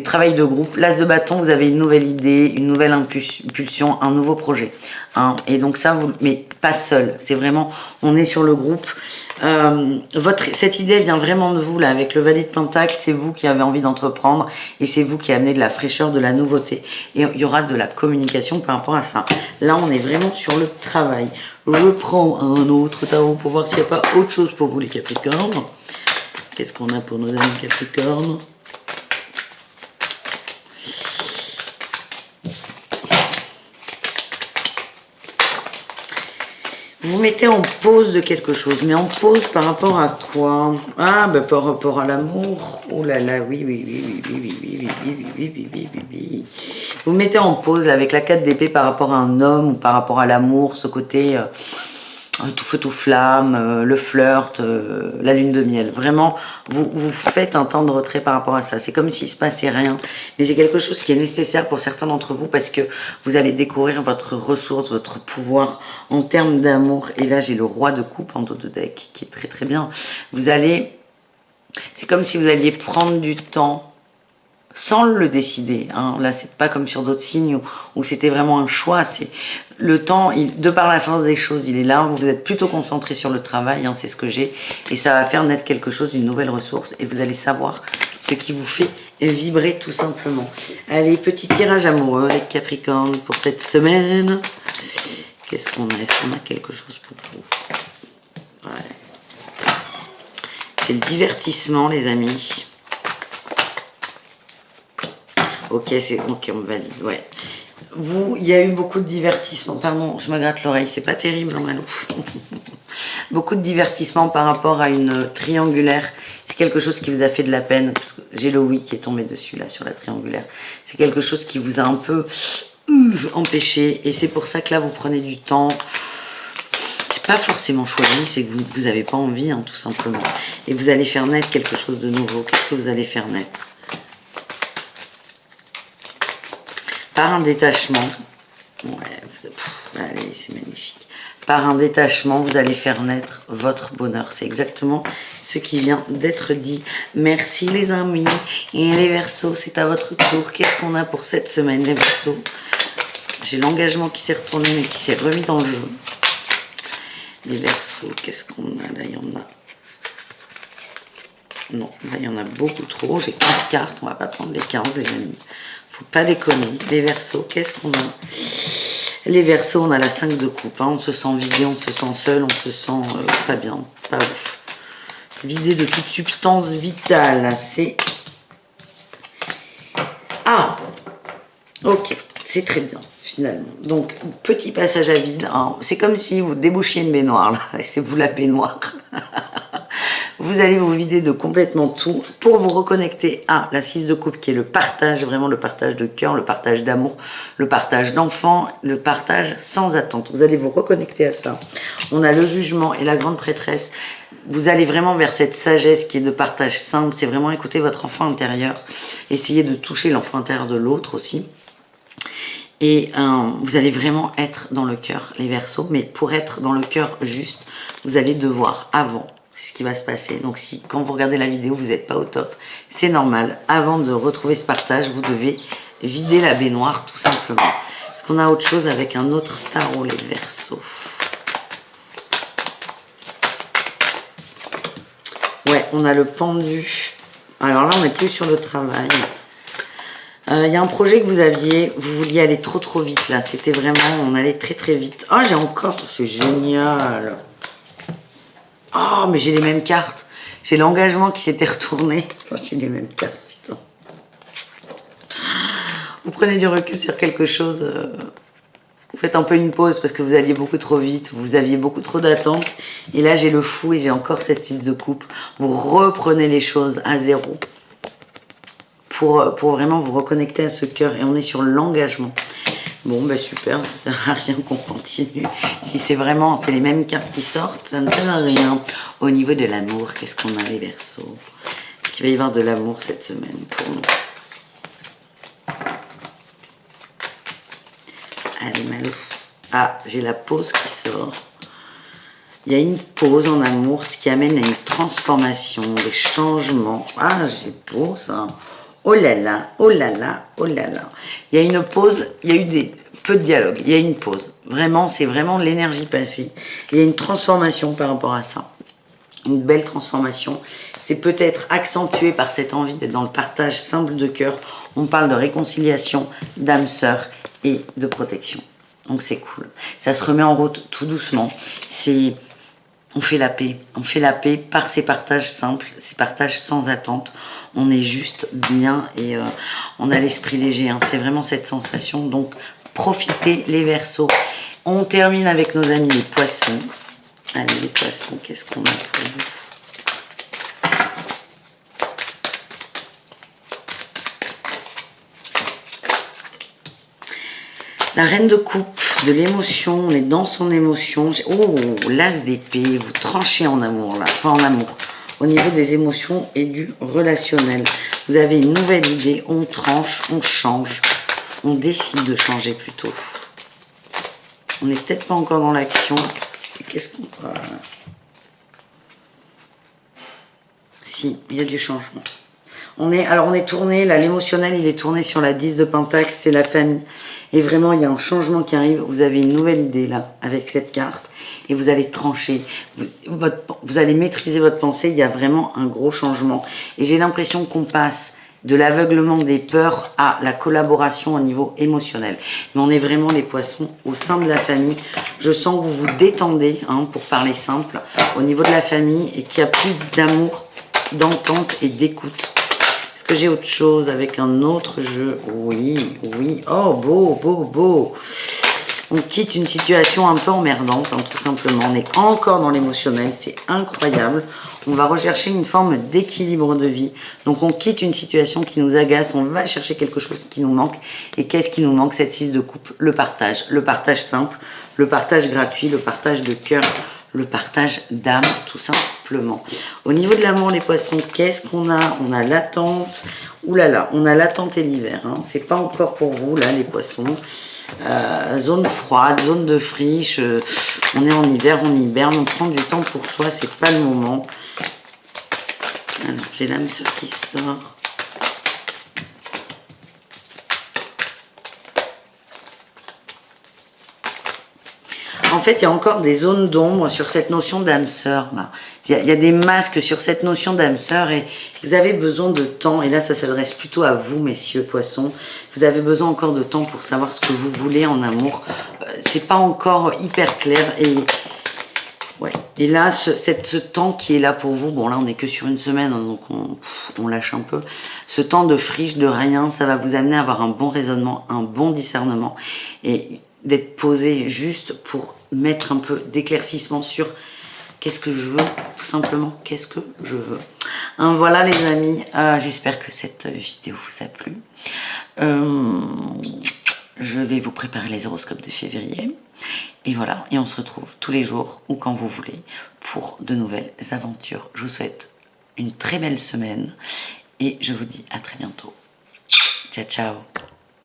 travails de groupe. L'As de bâton, vous avez une nouvelle idée, une nouvelle impulsion, un nouveau projet. Hein. Et donc ça, mais pas seul. C'est vraiment, on est sur le groupe. Cette idée vient vraiment de vous là, avec le valet de Pentacle, c'est vous qui avez envie d'entreprendre et c'est vous qui amenez de la fraîcheur, de la nouveauté et il y aura de la communication par rapport à ça. Là on est vraiment sur le travail. Je prends un autre tarot pour voir s'il n'y a pas autre chose pour vous les Capricornes. Qu'est-ce qu'on a pour nos amis Capricornes? Vous mettez en pause de quelque chose, mais en pause par rapport à quoi? Ah, ben par rapport à l'amour. Oh là là, oui. Vous mettez en pause là, avec la 4 d'épée par rapport à un homme ou par rapport à l'amour, ce côté tout feu tout flamme, le flirt, la lune de miel. Vraiment, vous faites un temps de retrait par rapport à ça. C'est comme s'il ne se passait rien, mais c'est quelque chose qui est nécessaire pour certains d'entre vous parce que vous allez découvrir votre ressource, votre pouvoir en termes d'amour. Et là, j'ai le roi de coupe en dos de deck qui est très très bien. Vous allez... C'est comme si vous alliez prendre du temps sans le décider. Hein. Là, c'est pas comme sur d'autres signes où c'était vraiment un choix. C'est le temps, de par la force des choses, il est là. Vous êtes plutôt concentré sur le travail, hein, c'est ce que j'ai. Et ça va faire naître quelque chose, une nouvelle ressource. Et vous allez savoir ce qui vous fait vibrer tout simplement. Allez, petit tirage amoureux avec Capricorne pour cette semaine. Qu'est-ce qu'on a? Est-ce qu'on a quelque chose pour vous? Ouais. C'est le divertissement, les amis. Ok, on valide, ouais. Il y a eu beaucoup de divertissement. Pardon, je me gratte l'oreille, c'est pas terrible, hein, Malou. Beaucoup de divertissement par rapport à une triangulaire. C'est quelque chose qui vous a fait de la peine. J'ai le oui qui est tombé dessus, là, sur la triangulaire. C'est quelque chose qui vous a un peu empêché. Et c'est pour ça que là, vous prenez du temps. C'est pas forcément choisi, c'est que vous n'avez pas envie, hein, tout simplement. Et vous allez faire naître quelque chose de nouveau. Qu'est-ce que vous allez faire naître? Par un détachement, allez, c'est magnifique. Par un détachement, vous allez faire naître votre bonheur. C'est exactement ce qui vient d'être dit. Merci les amis. Et les Verseaux, c'est à votre tour. Qu'est-ce qu'on a pour cette semaine, les Verseaux? J'ai l'engagement qui s'est retourné, mais qui s'est remis dans le jeu. Les Verseaux, qu'est-ce qu'on a? Là, il y en a. Non, là, il y en a beaucoup trop. J'ai 15 cartes. On va pas prendre les 15, les amis. Faut pas déconner. Les Verseaux, qu'est-ce qu'on a? Les Verseaux, on a la 5 de coupe. Hein. On se sent vidé, on se sent seul, on se sent pas bien, pas ouf. Vidé de toute substance vitale. C'est... Ah! Ok, c'est très bien, finalement. Donc, petit passage à vide. Hein. C'est comme si vous débouchiez une baignoire, là. C'est vous la baignoire. Vous allez vous vider de complètement tout pour vous reconnecter à la 6 de coupe qui est le partage, vraiment le partage de cœur, le partage d'amour, le partage d'enfants, le partage sans attente. Vous allez vous reconnecter à ça. On a le jugement et la grande prêtresse. Vous allez vraiment vers cette sagesse qui est de partage simple. C'est vraiment écouter votre enfant intérieur. Essayez de toucher l'enfant intérieur de l'autre aussi. Et vous allez vraiment être dans le cœur, les Verseaux. Mais pour être dans le cœur juste, vous allez devoir avant c'est ce qui va se passer. Donc si quand vous regardez la vidéo, vous n'êtes pas au top, c'est normal. Avant de retrouver ce partage, vous devez vider la baignoire tout simplement. Est-ce qu'on a autre chose avec un autre tarot, les Verseaux? Ouais, on a le pendu. Alors là, on n'est plus sur le travail. Il y a un projet que vous aviez, vous vouliez aller trop vite là. C'était vraiment, on allait très vite. Oh, j'ai encore, c'est génial. Oh, mais j'ai les mêmes cartes. J'ai l'engagement qui s'était retourné. Oh, j'ai les mêmes cartes, putain. Vous prenez du recul sur quelque chose. Vous faites un peu une pause parce que vous alliez beaucoup trop vite. Vous aviez beaucoup trop d'attentes. Et là, j'ai le fou et j'ai encore cette 6 de coupe. Vous reprenez les choses à zéro. Pour vraiment vous reconnecter à ce cœur. Et on est sur l'engagement. Bon, ben super, ça sert à rien qu'on continue. Si c'est vraiment, c'est les mêmes cartes qui sortent, ça ne sert à rien. Au niveau de l'amour, qu'est-ce qu'on a les Verseaux? Il va y avoir de l'amour cette semaine pour nous. Allez, Malou. Ah, j'ai la pause qui sort. Il y a une pause en amour, ce qui amène à une transformation, des changements. Ah, j'ai beau ça. Oh là là, oh là là, oh là là. Il y a une pause, il y a eu peu de dialogue, il y a une pause. Vraiment, c'est vraiment l'énergie passée. Il y a une transformation par rapport à ça. Une belle transformation. C'est peut-être accentué par cette envie d'être dans le partage simple de cœur. On parle de réconciliation, d'âme sœur et de protection. Donc c'est cool. Ça se remet en route tout doucement. On fait la paix par ces partages simples, ces partages sans attente. On est juste bien et on a l'esprit léger. Hein. C'est vraiment cette sensation. Donc, profitez les Verseaux. On termine avec nos amis les Poissons. Allez, les Poissons, qu'est-ce qu'on a pour vous? La reine de coupe, de l'émotion, on est dans son émotion. Oh, l'as d'épée, vous tranchez en amour là, enfin en amour. Au niveau des émotions et du relationnel. Vous avez une nouvelle idée, on tranche, on change. On décide de changer plutôt. On n'est peut-être pas encore dans l'action. Qu'est-ce qu'on... Si, il y a du changement. On est tourné, là l'émotionnel il est tourné sur la 10 de Pentacle, c'est la famille. Et vraiment il y a un changement qui arrive, vous avez une nouvelle idée là, avec cette carte. Et vous allez trancher, vous allez maîtriser votre pensée, il y a vraiment un gros changement. Et j'ai l'impression qu'on passe de l'aveuglement des peurs à la collaboration au niveau émotionnel. Mais on est vraiment les Poissons au sein de la famille. Je sens que vous vous détendez, hein, pour parler simple, au niveau de la famille et qu'il y a plus d'amour, d'entente et d'écoute. Est-ce que j'ai autre chose avec un autre jeu? Oui, oui. Oh, beau, beau, beau. On quitte une situation un peu emmerdante, hein, tout simplement. On est encore dans l'émotionnel, c'est incroyable. On va rechercher une forme d'équilibre de vie. Donc on quitte une situation qui nous agace, on va chercher quelque chose qui nous manque. Et qu'est-ce qui nous manque? Cette 6 de coupe, le partage simple, le partage gratuit, le partage de cœur, le partage d'âme, tout simplement. Au niveau de l'amour, les Poissons, qu'est-ce qu'on a? On a l'attente. Ouh là là, on a l'attente et l'hiver. Hein. C'est pas encore pour vous, là, les Poissons. Zone froide, zone de friche, on est en hiver, on hiberne, on prend du temps pour soi, c'est pas le moment. Alors j'ai l'âme sœur qui sort. En fait, il y a encore des zones d'ombre sur cette notion d'âme sœur. Il y a des masques sur cette notion d'âme sœur et vous avez besoin de temps. Et là, ça s'adresse plutôt à vous, messieurs Poissons. Vous avez besoin encore de temps pour savoir ce que vous voulez en amour. C'est pas encore hyper clair. Ouais. Et là, ce temps qui est là pour vous, bon là, on n'est que sur une semaine, hein, donc on lâche un peu. Ce temps de friche, de rien, ça va vous amener à avoir un bon raisonnement, un bon discernement et d'être posé juste pour mettre un peu d'éclaircissement sur qu'est-ce que je veux, tout simplement, qu'est-ce que je veux. Hein, voilà les amis, j'espère que cette vidéo vous a plu. Je vais vous préparer les horoscopes de février. Et voilà, et on se retrouve tous les jours ou quand vous voulez pour de nouvelles aventures. Je vous souhaite une très belle semaine et je vous dis à très bientôt. Ciao, ciao.